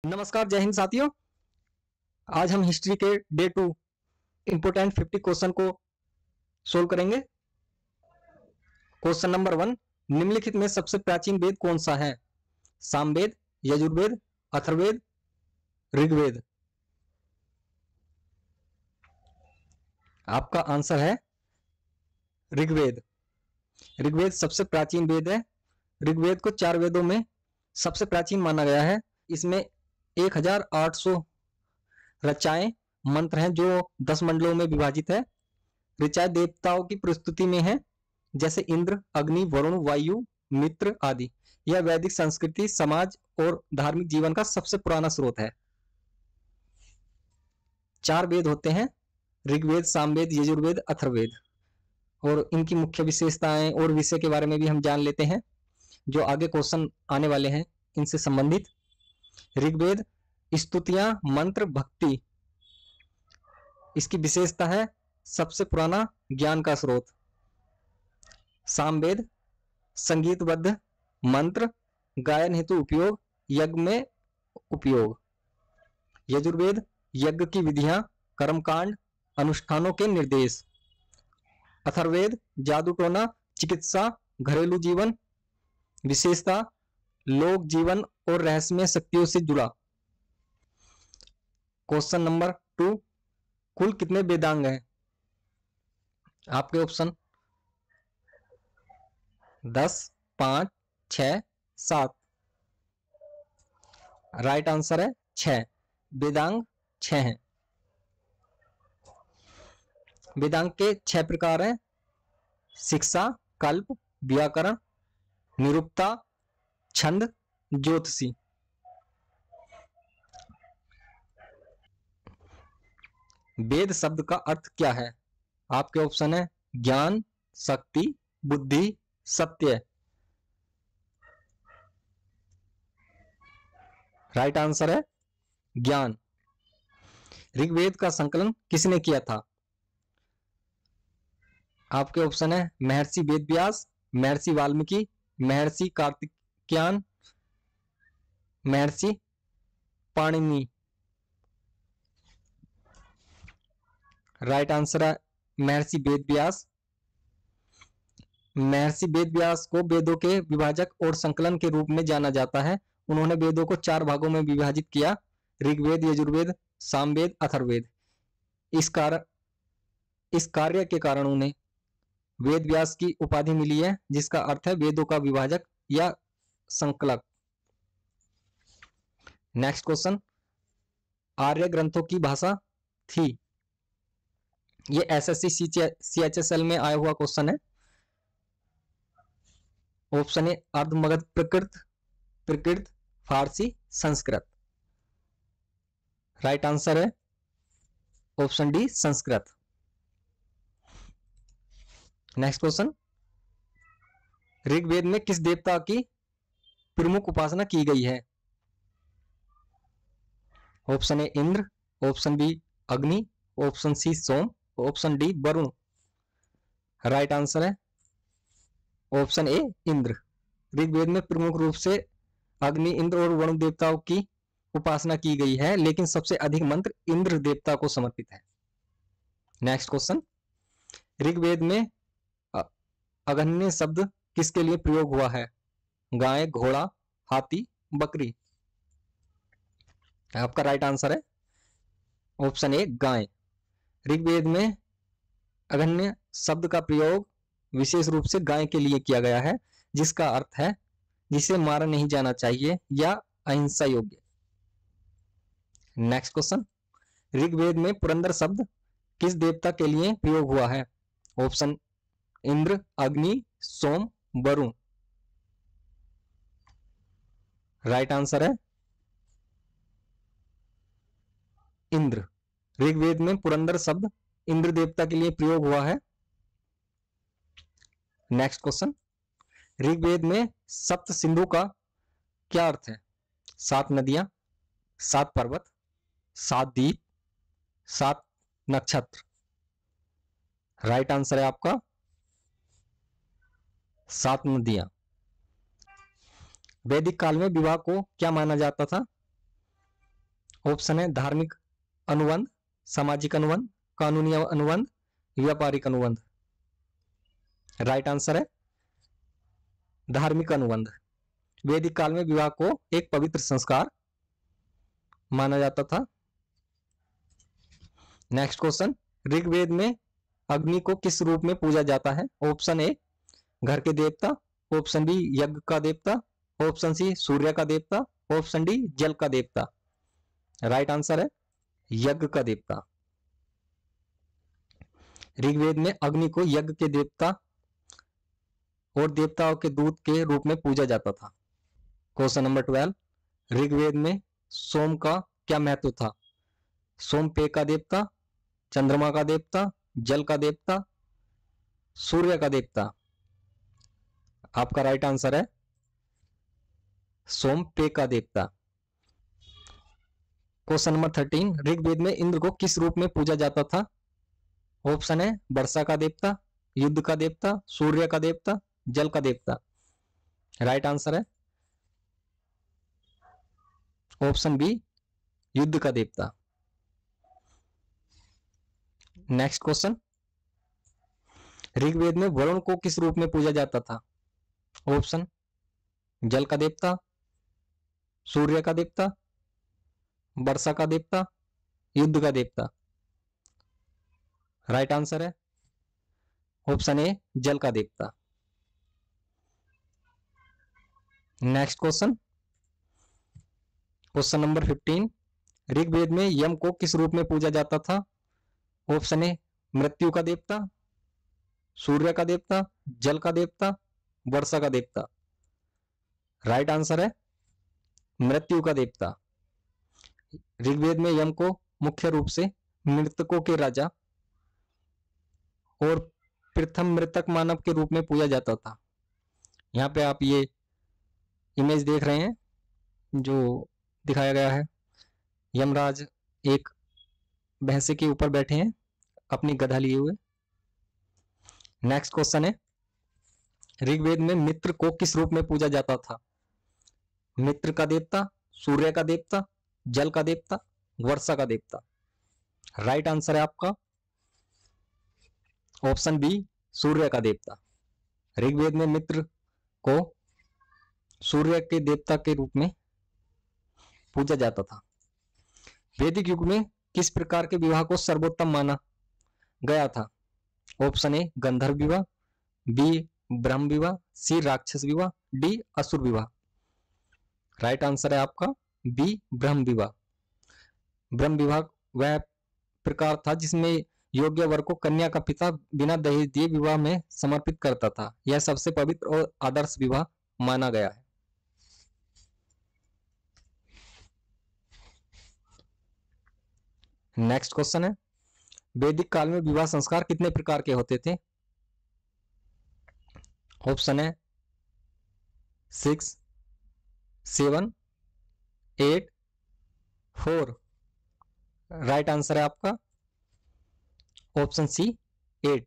नमस्कार, जय हिंद साथियों। आज हम हिस्ट्री के डे 2 इंपोर्टेंट 50 क्वेश्चन को सोल्व करेंगे। क्वेश्चन नंबर 1, निम्नलिखित में सबसे प्राचीन वेद कौन सा है? सामवेद, यजुर्वेद, अथर्ववेद, ऋग्वेद। आपका आंसर है ऋग्वेद। ऋग्वेद सबसे प्राचीन वेद है। ऋग्वेद को 4 वेदों में सबसे प्राचीन माना गया है। इसमें 1800 ऋचाएं मंत्र हैं जो 10 मंडलों में विभाजित है। ऋचाएं देवताओं की प्रस्तुति में है, जैसे इंद्र, अग्नि, वरुण, वायु, मित्र आदि। यह वैदिक संस्कृति, समाज और धार्मिक जीवन का सबसे पुराना स्रोत है। 4 वेद होते हैं, ऋग्वेद, सामवेद, यजुर्वेद, अथर्ववेद, और इनकी मुख्य विशेषताएं और विषय के बारे में भी हम जान लेते हैं जो आगे क्वेश्चन आने वाले हैं इनसे संबंधित। ऋग्वेद स्तुतियां, मंत्र, भक्ति, इसकी विशेषता है सबसे पुराना ज्ञान का स्रोत। सामवेद संगीतबद्ध मंत्र, गायन हेतु उपयोग, यज्ञ में उपयोग। यजुर्वेद यज्ञ की विधियां, कर्मकांड, अनुष्ठानों के निर्देश। अथर्ववेद जादू टोना, चिकित्सा, घरेलू जीवन। विशेषता लोक जीवन और रहस्यमय शक्तियों से जुड़ा। क्वेश्चन नंबर 2, कुल कितने वेदांग हैं? आपके ऑप्शन 10, 5, 6, 7। राइट आंसर है 6। वेदांग 6 हैं। वेदांग के 6 प्रकार हैं: शिक्षा, कल्प, व्याकरण, निरुक्ता, छंद, ज्योतिषी। वेद शब्द का अर्थ क्या है? आपके ऑप्शन है ज्ञान, शक्ति, बुद्धि, सत्य। राइट आंसर है ज्ञान। ऋग्वेद का संकलन किसने किया था? आपके ऑप्शन है महर्षि वेदव्यास, महर्षि वाल्मीकि, महर्षि कार्तिकेयन, महर्षि पाणिनि। राइट आंसर है महर्षि वेदव्यास। महर्षि वेदव्यास को वेदों के विभाजक और संकलन के रूप में जाना जाता है। उन्होंने वेदों को 4 भागों में विभाजित किया: ऋग्वेद, यजुर्वेद, सामवेद, अथर्ववेद। इस कार्य के कारण उन्हें वेदव्यास की उपाधि मिली है, जिसका अर्थ है वेदों का विभाजक या संकलक। नेक्स्ट क्वेश्चन, आर्य ग्रंथों की भाषा थी? ये एसएससी सीएचएसएल में आया हुआ क्वेश्चन है। Option A Ardhamagadha Prakrit, Prakrit, Farsi, Sanskrit. Right answer है option D, Sanskrit. Next question, Rigveda में किस देवता की प्रमुख उपासना की गई है? Option A Indra, option B Agni, option C Soma, option D Varuna. Right answer है ऑप्शन ए इंद्र। ऋग्वेद में प्रमुख रूप से अग्नि, इंद्र और वरुण देवताओं की उपासना की गई है, लेकिन सबसे अधिक मंत्र इंद्र देवता को समर्पित है। नेक्स्ट क्वेश्चन, ऋग्वेद में अगन्य शब्द किसके लिए प्रयोग हुआ है? गाय, घोड़ा, हाथी, बकरी। आपका राइट आंसर है ऑप्शन ए गाय। ऋग्वेद में अगन्य शब्द का प्रयोग विशेष रूप से गाय के लिए किया गया है, जिसका अर्थ है जिसे मारा नहीं जाना चाहिए या अहिंसा योग्य। नेक्स्ट क्वेश्चन, ऋग्वेद में पुरंदर शब्द किस देवता के लिए प्रयोग हुआ है? ऑप्शन इंद्र, अग्नि, सोम, वरुण। राइट आंसर है इंद्र। ऋग्वेद में पुरंदर शब्द इंद्र देवता के लिए प्रयोग हुआ है। नेक्स्ट क्वेश्चन, ऋग्वेद में सप्त सिंधु का क्या अर्थ है? 7 नदियां, 7 पर्वत, 7 द्वीप, 7 नक्षत्र। राइट आंसर है आपका 7 नदियां। वैदिक काल में विवाह को क्या माना जाता था? ऑप्शन है धार्मिक अनुबंध, सामाजिक अनुबंध, कानूनी अनुबंध, व्यापारिक अनुबंध। राइट आंसर है धार्मिक अनुबंध। वैदिक काल में विवाह को एक पवित्र संस्कार माना जाता था। नेक्स्ट क्वेश्चन, ऋग्वेद में अग्नि को किस रूप में पूजा जाता है? ऑप्शन ए घर के देवता, ऑप्शन बी यज्ञ का देवता, ऑप्शन सी सूर्य का देवता, ऑप्शन डी जल का देवता। राइट आंसर है यज्ञ का देवता। ऋग्वेद में अग्नि को यज्ञ के देवता और देवताओं के दूत के रूप में पूजा जाता था। क्वेश्चन नंबर 12, ऋग्वेद में सोम का क्या महत्व था? सोम पेय का देवता, चंद्रमा का देवता, जल का देवता, सूर्य का देवता। आपका राइट आंसर है सोम पेय का देवता। क्वेश्चन नंबर 13, ऋग्वेद में इंद्र को किस रूप में पूजा जाता था? ऑप्शन है वर्षा का देवता, युद्ध का देवता, सूर्य का देवता, जल का देवता। राइट आंसर है ऑप्शन बी युद्ध का देवता। नेक्स्ट क्वेश्चन, ऋग्वेद में वरुण को किस रूप में पूजा जाता था? ऑप्शन जल का देवता, सूर्य का देवता, वर्षा का देवता, युद्ध का देवता। राइट आंसर है ऑप्शन ए जल का देवता। Next question, question number 15, Rigveda में यम को किस रूप में पूजा जाता था? ऑप्शन ए मृत्यु का देवता, सूर्य का देवता, जल का देवता, वर्षा का देवता। राइट आंसर है मृत्यु का देवता। ऋग्वेद में यम को मुख्य रूप से मृतकों के राजा और प्रथम मृतक मानव के रूप में पूजा जाता था। यहाँ पे आप ये इमेज देख रहे हैं जो दिखाया गया है, यमराज एक भैंसे के ऊपर बैठे हैं अपनी गधा लिए हुए। नेक्स्ट क्वेश्चन है, ऋग्वेद में मित्र को किस रूप में पूजा जाता था? मित्र का देवता, सूर्य का देवता, जल का देवता, वर्षा का देवता। राइट आंसर है आपका ऑप्शन बी सूर्य का देवता। ऋग्वेद में मित्र को सूर्य के देवता के रूप में पूजा जाता था। वैदिक युग में किस प्रकार के विवाह को सर्वोत्तम माना गया था? ऑप्शन ए गंधर्व विवाह, बी ब्रह्म विवाह, सी राक्षस विवाह, डी असुर विवाह। राइट आंसर है आपका बी ब्रह्म विवाह। ब्रह्म विवाह वह प्रकार था जिसमें योग्य वर को कन्या का पिता बिना दहेज दिए विवाह में समर्पित करता था। यह सबसे पवित्र और आदर्श विवाह माना गया है। नेक्स्ट क्वेश्चन है, वैदिक काल में विवाह संस्कार कितने प्रकार के होते थे? ऑप्शन है 6, 7, 8, 4। राइट आंसर है आपका ऑप्शन सी 8।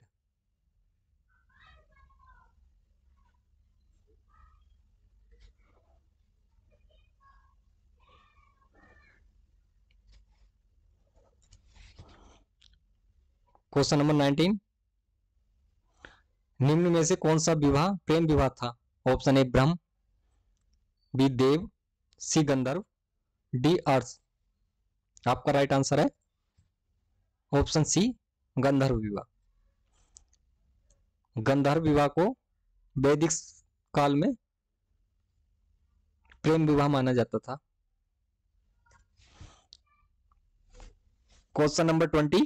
क्वेश्चन नंबर 19, निम्न में से कौन सा विवाह प्रेम विवाह था? Option A Brahma, B Dev, C Gandharva, D अर्ष। आपका राइट आंसर है ऑप्शन सी गंधर्व विवाह। गंधर्व विवाह को वैदिक काल में प्रेम विवाह माना जाता था। क्वेश्चन नंबर 20,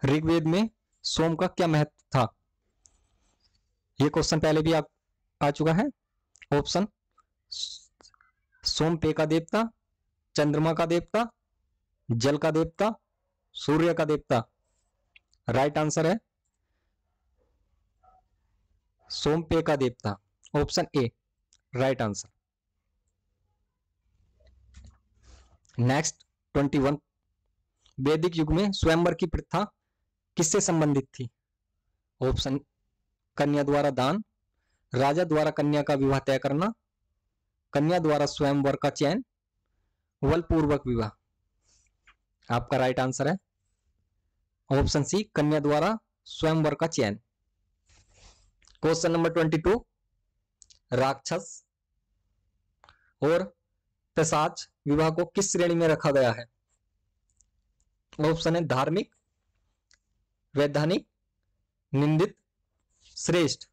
ऋग्वेद में सोम का क्या महत्व था? यह क्वेश्चन पहले भी आ चुका है। ऑप्शन सोम पेय का देवता, चंद्रमा का देवता, जल का देवता, सूर्य का देवता। राइट आंसर है सोम पेय का देवता, option A right answer. Next 21, वैदिक युग में स्वयंवर की प्रथा किससे संबंधित थी? ऑप्शन कन्या द्वारा दान, राजा द्वारा कन्या का विवाह तय करना, कन्या द्वारा स्वयंवर का चयन, बलपूर्वक विवाह। आपका राइट आंसर है ऑप्शन सी, कन्या द्वारा स्वयंवर का चयन। क्वेश्चन नंबर 22, राक्षस और पिशाच विवाह को किस श्रेणी में रखा गया है? ऑप्शन है धार्मिक, वैधानिक, निंदित, श्रेष्ठ।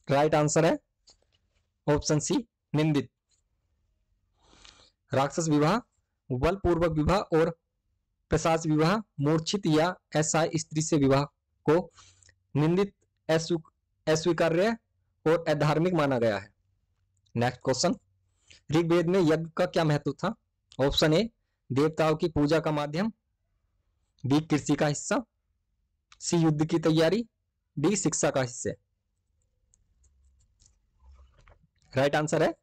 राइट आंसर है ऑप्शन सी, निंदित। राक्षस विवाह, बलपूर्वक विवाह और पिशाच विवाह मूर्छित या असहाय स्त्री से विवाह को निंदित, अस्वीकार्य और अधार्मिक माना गया है। नेक्स्ट क्वेश्चन, ऋग्वेद में यज्ञ का क्या महत्व था? ऑप्शन ए, देवताओं की पूजा का माध्यम, बी, कृषि का हिस्सा, सी, युद्ध की तैयारी, डी, शिक्षा का हिस्सा। राइट आंसर है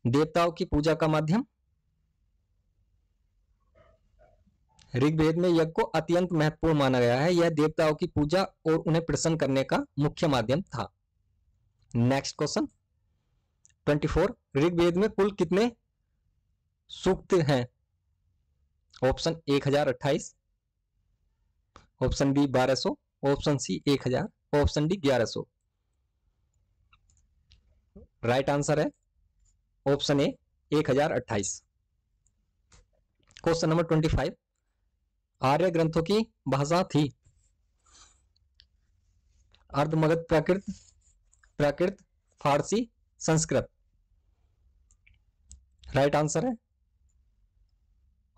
देवताओं की पूजा का माध्यम। ऋग्वेद में यज्ञ को अत्यंत महत्वपूर्ण माना गया है। यह देवताओं की पूजा और उन्हें प्रसन्न करने का मुख्य माध्यम था। नेक्स्ट क्वेश्चन 24, ऋग्वेद में कुल कितने सूक्त हैं? Option 1028, option B 1200, option C 1000, option D 1100। Right answer है option A 1028। Question number 25, Arya ग्रंथों की भाषा थी अर्धमगध, प्राकृत, प्राकृत, फारसी, संस्कृत। राइट आंसर है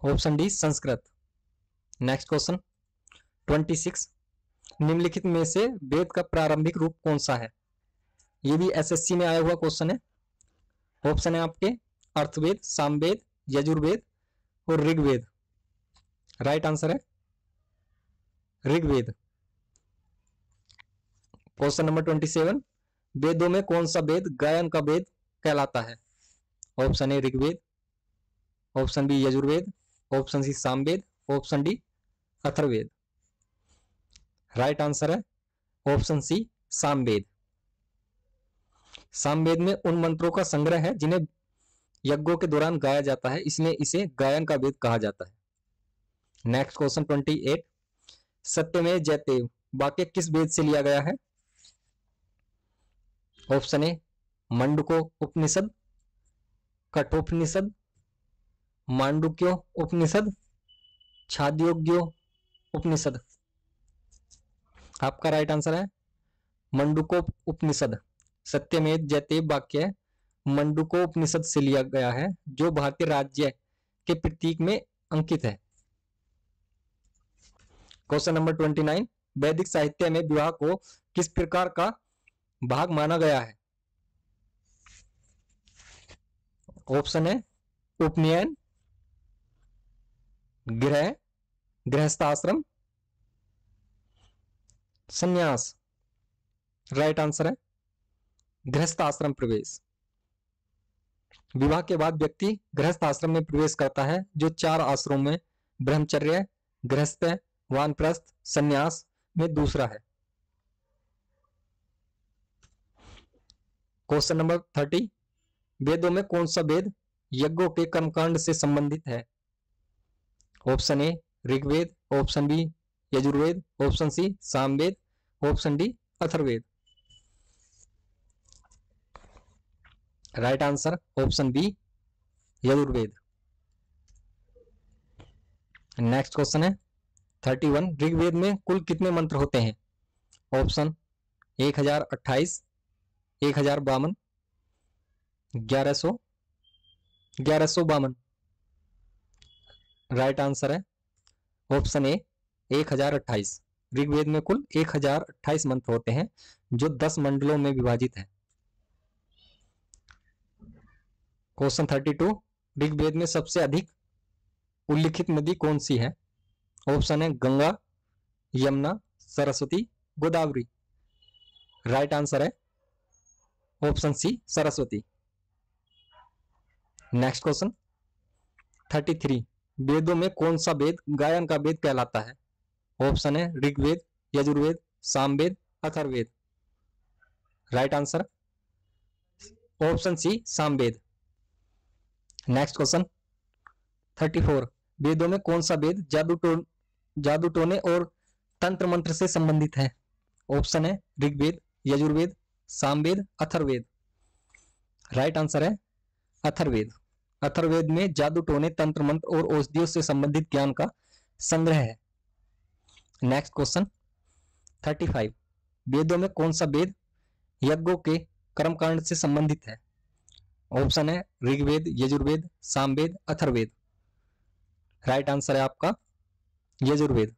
option D, Sanskrit. Next question 26, निम्नलिखित में से वेद का प्रारंभिक रूप कौन सा है? ये भी एसएससी में आया हुआ क्वेश्चन है। ऑप्शन है आपके अर्थवेद, सामवेद, यजुर्वेद और ऋग्वेद। राइट आंसर है ऋग्वेद। क्वेश्चन नंबर 27, वेदों में कौन सा वेद गायन का वेद कहलाता है? Option A Rigveda, option B Yajurveda, option C Samaveda, option D Atharvaveda. Right answer है ऑप्शन सी, सामवेद। सामवेद में उन मंत्रों का संग्रह है जिन्हें यज्ञों के दौरान गाया जाता है, इसलिए इसे गायन का वेद कहा जाता है। नेक्स्ट क्वेश्चन 28, सत्यमेव जयते वाक्य किस वेद से लिया गया है? ऑप्शन ए मंडूको उपनिषद, कठोपनिषद, मांडुक्यो उपनिषद, छांदोग्य उपनिषद। आपका राइट आंसर है मंडूको उपनिषद। सत्यमेव जयते वाक्य मंडूको उपनिषद से लिया गया है, जो भारतीय राज्य के प्रतीक में अंकित है। क्वेश्चन नंबर 29, वैदिक साहित्य में विवाह को किस प्रकार का भाग माना गया है? ऑप्शन है उपनयन, गृह, गृहस्थाश्रम, संन्यास। राइट आंसर है गृहस्थाश्रम प्रवेश। विवाह के बाद व्यक्ति गृहस्थ आश्रम में प्रवेश करता है, जो 4 आश्रमों में ब्रह्मचर्य, गृहस्थ, वानप्रस्थ, संन्यास में दूसरा है। क्वेश्चन नंबर 30, वेदों में कौन सा वेद यज्ञों के कर्मकांड से संबंधित है? Option A Rigveda, option B Yajurveda, option C Samaveda, option D Atharvaveda. Right answer option B Yajurveda. Next question है 31, ऋग्वेद में कुल कितने मंत्र होते हैं? ऑप्शन 1028, 1052, 1100, 1152। राइट आंसर है ऑप्शन ए 1028। ऋग्वेद में कुल 1028 मंत्र होते हैं, जो 10 मंडलों में विभाजित है। क्वेश्चन 32, ऋग्वेद में सबसे अधिक उल्लिखित नदी कौन सी है? ऑप्शन है गंगा, यमुना, सरस्वती, गोदावरी। राइट आंसर है option C Saraswati. Next question 33, वेदों में कौन सा वेद गायन का वेद कहलाता है? ऑप्शन है Rigveda, Yajurveda, Samaveda, Atharvaveda. Right answer option C Samaveda. Next question 34 वेदों में कौन सा वेद जादू टोने और तंत्र मंत्र से संबंधित है? ऑप्शन है ऋग्वेद, यजुर्वेद, सामवेद, अथर्ववेद। राइट आंसर है अथर्ववेद। अथर्ववेद में जादू टोने, तंत्र मंत्र और औषधियों से संबंधित ज्ञान का संग्रह है। नेक्स्ट क्वेश्चन 35 वेदों में कौन सा वेद यज्ञों के कर्मकांड से संबंधित है? ऑप्शन है ऋग्वेद, यजुर्वेद, सामवेद, अथर्ववेद। राइट आंसर है आपका यजुर्वेद।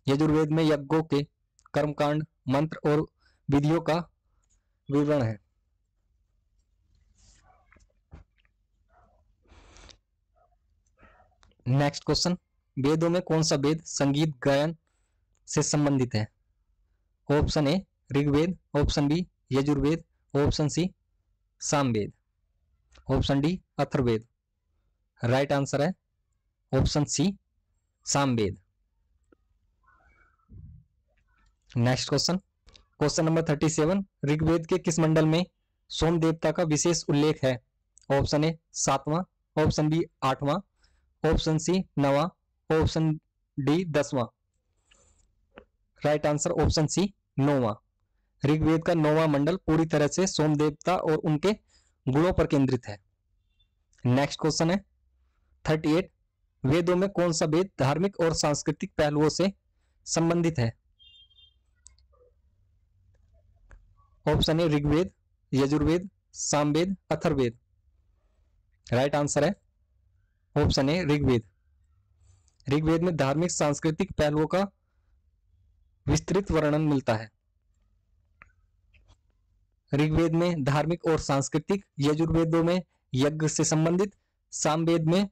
यजुर्वेद में यज्ञों के कर्मकांड, मंत्र और विधियों का विवरण है। नेक्स्ट क्वेश्चन वेदों में कौन सा वेद संगीत गायन से संबंधित है? Option A Rigveda, option B Yajurveda, option C Samaveda, option D Atharvaveda. Right answer है option C Samaveda. Next question number 37 Rigveda के किस मंडल में सोम देवता का विशेष उल्लेख है? ऑप्शन ए 7वां, ऑप्शन बी 8वां, ऑप्शन सी 9वां, ऑप्शन डी 10वां। राइट आंसर ऑप्शन सी 9वां। ऋग्वेद का 9वां मंडल पूरी तरह से सोम देवता और उनके गुणों पर केंद्रित है। नेक्स्ट क्वेश्चन है 38 वेदों में कौन सा वेद धार्मिक और सांस्कृतिक पहलुओं से संबंधित है? ऑप्शन है ऋग्वेद, यजुर्वेद, सामवेद, अथर्ववेद। राइट आंसर है ऑप्शन है ऋग्वेद। ऋग्वेद में धार्मिक सांस्कृतिक पहलुओं का विस्तृत वर्णन मिलता है। ऋग्वेद में धार्मिक और सांस्कृतिक, यजुर्वेदों में यज्ञ से संबंधित, सामवेद में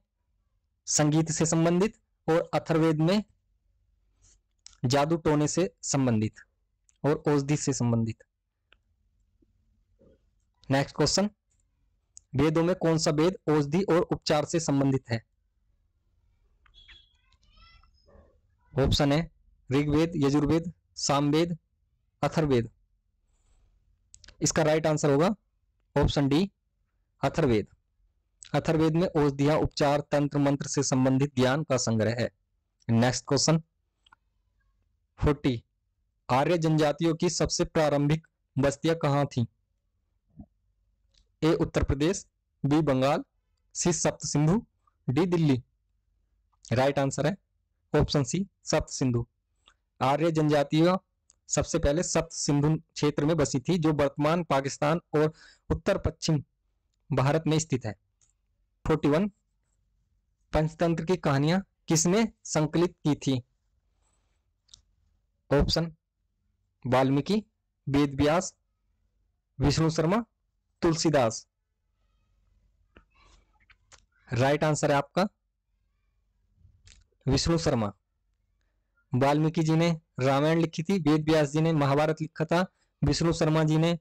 संगीत से संबंधित और अथर्ववेद में जादू टोने से संबंधित और औषधि से संबंधित। नेक्स्ट क्वेश्चन वेदों में कौन सा वेद औषधि और उपचार से संबंधित है? ऑप्शन है ऋग्वेद, यजुर्वेद, सामवेद, अथर्ववेद। इसका राइट आंसर होगा ऑप्शन डी अथर्ववेद। अथर्ववेद में औषधियां, उपचार, तंत्र मंत्र से संबंधित ज्ञान का संग्रह है। नेक्स्ट क्वेश्चन 40 आर्य जनजातियों की सबसे प्रारंभिक बस्तियां कहां थी? ए उत्तर प्रदेश, बी बंगाल, सी सप्त Sindhu, D Delhi. Right answer है ऑप्शन सी सप्त सिंधु। आर्य जनजातियां सबसे पहले सप्त सिंधु क्षेत्र में बसी थी जो वर्तमान पाकिस्तान और उत्तर पश्चिम भारत में स्थित है। 41 पंचतंत्र की कहानियां किसने संकलित की थी? Option Valmiki, Ved Vyas, Vishnu Sharma, Tulsidas. Right answer है आपका विष्णु शर्मा। वाल्मीकि जी ने रामायण लिखी थी, वेद व्यास जी ने महाभारत लिखा था, विष्णु शर्मा जी ने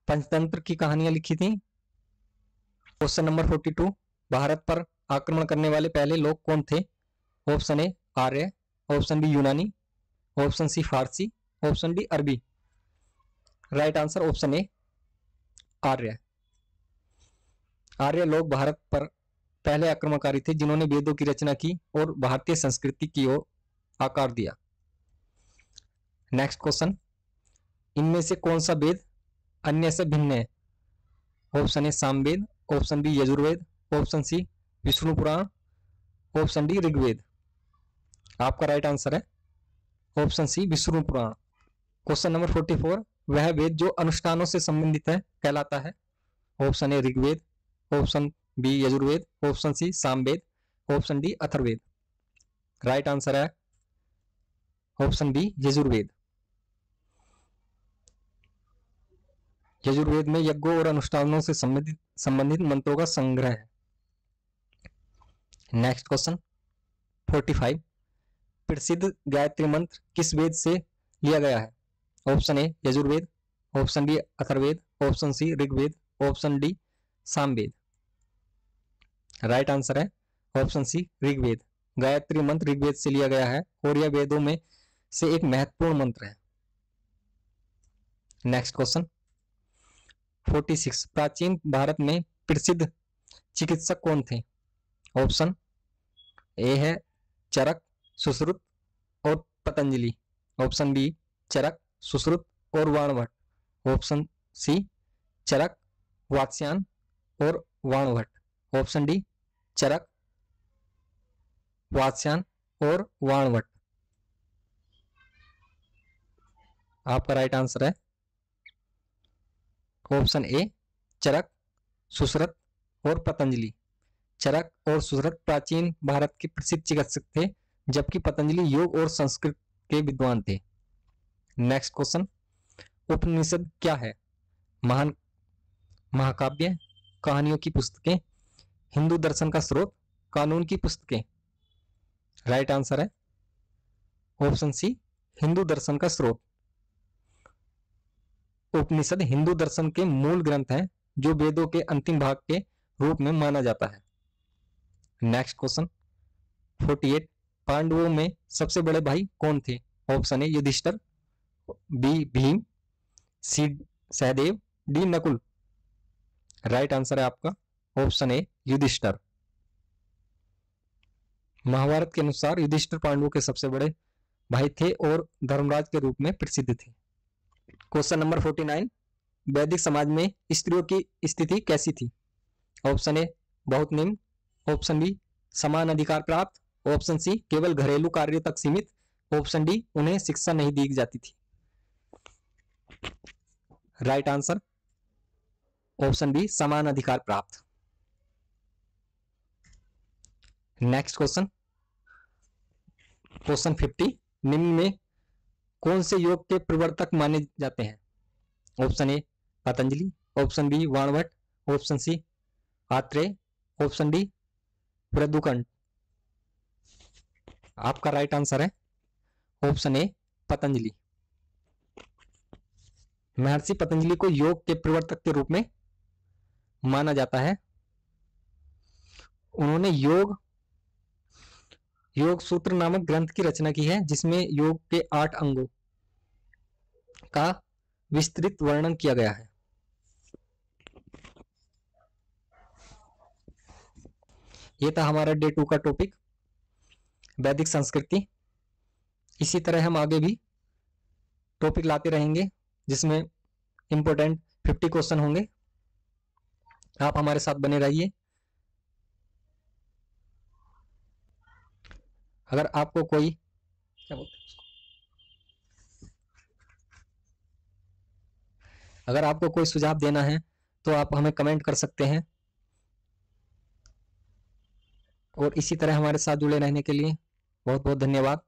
पंचतंत्र की कहानियां लिखी थी। क्वेश्चन नंबर 42 भारत पर आक्रमण करने वाले पहले लोग कौन थे? Option A Arya, option B यूनानी, option C Farsi, option D Arabi. Right answer option A Arya. Arya लोग भारत पर पहले आक्रमणकारी थे जिन्होंने वेदों की रचना की और भारतीय संस्कृति की ओर आकार दिया। नेक्स्ट क्वेश्चन इनमें से कौन सा वेद अन्य से भिन्न है? Option A Samaveda, option B Yajurveda, option C Vishnu Purana, option D Rigveda. आपका राइट आंसर है option C Vishnu Purana. Question number 44 वह वेद जो अनुष्ठानों से संबंधित है कहलाता है? Option A Rigveda, option B Yajurveda, option C Samaveda, option D Atharvaveda. Right answer है ऑप्शन बी यजुर्वेद। यजुर्वेद में यज्ञों और अनुष्ठानों से संबंधित मंत्रों का संग्रह है। नेक्स्ट क्वेश्चन 45 प्रसिद्ध गायत्री मंत्र किस वेद से लिया गया है? Option A Yajurveda, option B Atharvaveda, option C Rigveda, option D Samaveda. Right answer है ऑप्शन सी ऋग्वेद। गायत्री मंत्र ऋग्वेद से लिया गया है और यह वेदों में से एक महत्वपूर्ण मंत्र है। नेक्स्ट क्वेश्चन 46 प्राचीन भारत में प्रसिद्ध चिकित्सक कौन थे? ऑप्शन ए है चरक, सुश्रुत और पतंजलि। ऑप्शन बी चरक, सुश्रुत और वाणभट्ट। ऑप्शन सी चरक, वात्स्यायन और वाणभट्ट। ऑप्शन डी चरक, वात्स्यायन और वाणभट्ट। आपका राइट आंसर है ऑप्शन ए चरक, सुश्रुत और पतंजलि। चरक और सुश्रुत प्राचीन भारत के प्रसिद्ध चिकित्सक थे, जबकि पतंजलि योग और संस्कृत के विद्वान थे। नेक्स्ट क्वेश्चन, उपनिषद क्या है? महान महाकाव्य, कहानियों की पुस्तकें, हिंदू दर्शन का स्रोत, कानून की पुस्तकें। राइट आंसर है ऑप्शन सी हिंदू दर्शन का स्रोत। उपनिषद हिंदू दर्शन के मूल ग्रंथ हैं, जो वेदों के अंतिम भाग के रूप में माना जाता है। नेक्स्ट क्वेश्चन 48, पांडवों में सबसे बड़े भाई कौन थे? Option A Yudhishthir, B Bhim, C Sahdev, D Nakul. Right answer है आपका ऑप्शन ए युधिष्ठिर। महाभारत के अनुसार युधिष्ठिर पांडवों के सबसे बड़े भाई थे और धर्मराज के रूप में प्रसिद्ध थे। क्वेश्चन नंबर 49, वैदिक समाज में स्त्रियों की स्थिति कैसी थी? ऑप्शन ए बहुत निम्न, ऑप्शन बी समान अधिकार प्राप्त, ऑप्शन सी केवल घरेलू कार्यों तक सीमित, ऑप्शन डी उन्हें शिक्षा नहीं दी जाती थी। राइट आंसर ऑप्शन बी समान अधिकार प्राप्त। नेक्स्ट क्वेश्चन, क्वेश्चन 50, निम्न में कौन से योग के प्रवर्तक माने जाते हैं? Option A Patanjali, option B Vanabhatta, option C Atreya, option D प्रदुकंड। आपका राइट आंसर है ऑप्शन ए पतंजलि। महर्षि पतंजलि को योग के प्रवर्तक के रूप में माना जाता है। उन्होंने योग सूत्र नामक ग्रंथ की रचना की है, जिसमें योग के 8 अंगों का विस्तृत वर्णन किया गया है। यह था हमारा डे 2 का टॉपिक, वैदिक संस्कृति। इसी तरह हम आगे भी टॉपिक लाते रहेंगे, जिसमें इंपॉर्टेंट 50 क्वेश्चन होंगे। आप हमारे साथ बने रहिए। अगर आपको कोई अगर आपको कोई सुझाव देना है तो आप हमें कमेंट कर सकते हैं। और इसी तरह हमारे साथ जुड़े रहने के लिए बहुत बहुत धन्यवाद।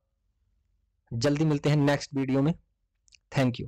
जल्दी मिलते हैं नेक्स्ट वीडियो में। Thank you.